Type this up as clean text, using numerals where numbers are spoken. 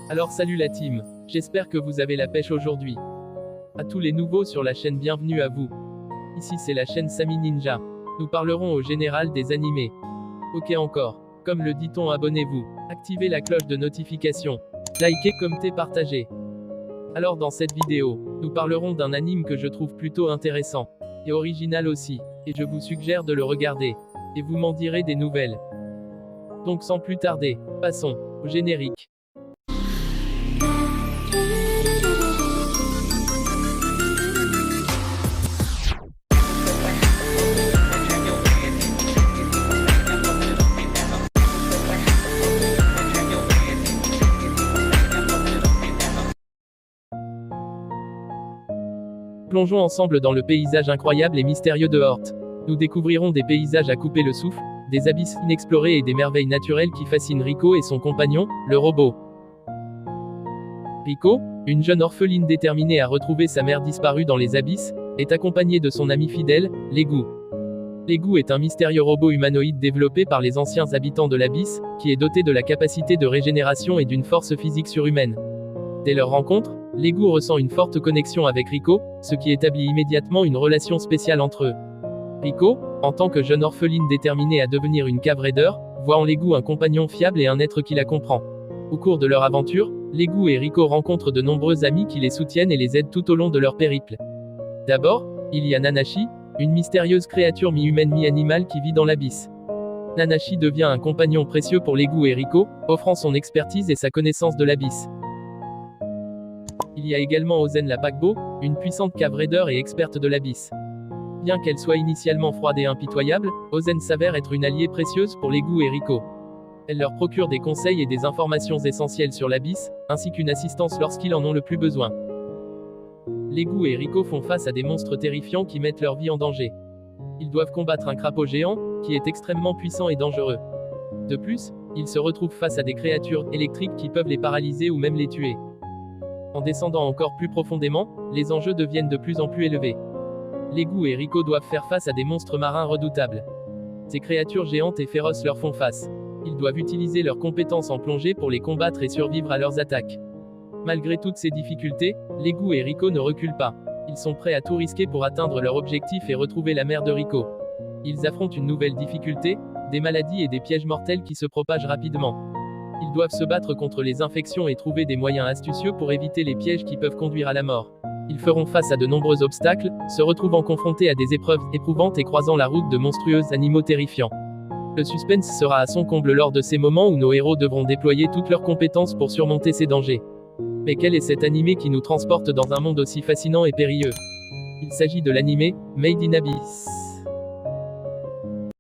Alors salut la team, j'espère que vous avez la pêche aujourd'hui. À tous les nouveaux sur la chaîne, bienvenue à vous. Ici c'est la chaîne Samy Ninja. Nous parlerons au général des animés. Ok encore. Comme le dit-on, abonnez-vous. Activez la cloche de notification. Likez, commentez, partagez. Alors dans cette vidéo, nous parlerons d'un anime que je trouve plutôt intéressant. Et original aussi. Et je vous suggère de le regarder. Et vous m'en direz des nouvelles. Donc sans plus tarder, passons au générique. Plongeons ensemble dans le paysage incroyable et mystérieux de Hort. Nous découvrirons des paysages à couper le souffle, des abysses inexplorés et des merveilles naturelles qui fascinent Rico et son compagnon, le robot. Rico, une jeune orpheline déterminée à retrouver sa mère disparue dans les abysses, est accompagnée de son ami fidèle, Legu. Legu est un mystérieux robot humanoïde développé par les anciens habitants de l'abysse, qui est doté de la capacité de régénération et d'une force physique surhumaine. Dès leur rencontre, Legu ressent une forte connexion avec Rico, ce qui établit immédiatement une relation spéciale entre eux. Rico, en tant que jeune orpheline déterminée à devenir une cave raider, voit en Legu un compagnon fiable et un être qui la comprend. Au cours de leur aventure, Legu et Rico rencontrent de nombreux amis qui les soutiennent et les aident tout au long de leur périple. D'abord, il y a Nanashi, une mystérieuse créature mi-humaine mi-animale qui vit dans l'abysse. Nanashi devient un compagnon précieux pour Legu et Rico, offrant son expertise et sa connaissance de l'abysse. Il y a également Ozen la paquebot, une puissante cave raider et experte de l'abysse. Bien qu'elle soit initialement froide et impitoyable, Ozen s'avère être une alliée précieuse pour Legu et Rico. Elle leur procure des conseils et des informations essentielles sur l'abysse, ainsi qu'une assistance lorsqu'ils en ont le plus besoin. Legu et Rico font face à des monstres terrifiants qui mettent leur vie en danger. Ils doivent combattre un crapaud géant, qui est extrêmement puissant et dangereux. De plus, ils se retrouvent face à des créatures électriques qui peuvent les paralyser ou même les tuer. En descendant encore plus profondément, les enjeux deviennent de plus en plus élevés. Legu et Rico doivent faire face à des monstres marins redoutables. Ces créatures géantes et féroces leur font face. Ils doivent utiliser leurs compétences en plongée pour les combattre et survivre à leurs attaques. Malgré toutes ces difficultés, Legu et Rico ne reculent pas. Ils sont prêts à tout risquer pour atteindre leur objectif et retrouver la mère de Rico. Ils affrontent une nouvelle difficulté, des maladies et des pièges mortels qui se propagent rapidement. Ils doivent se battre contre les infections et trouver des moyens astucieux pour éviter les pièges qui peuvent conduire à la mort. Ils feront face à de nombreux obstacles, se retrouvant confrontés à des épreuves éprouvantes et croisant la route de monstrueux animaux terrifiants. Le suspense sera à son comble lors de ces moments où nos héros devront déployer toutes leurs compétences pour surmonter ces dangers. Mais quel est cet animé qui nous transporte dans un monde aussi fascinant et périlleux? Il s'agit de l'animé Made in Abyss.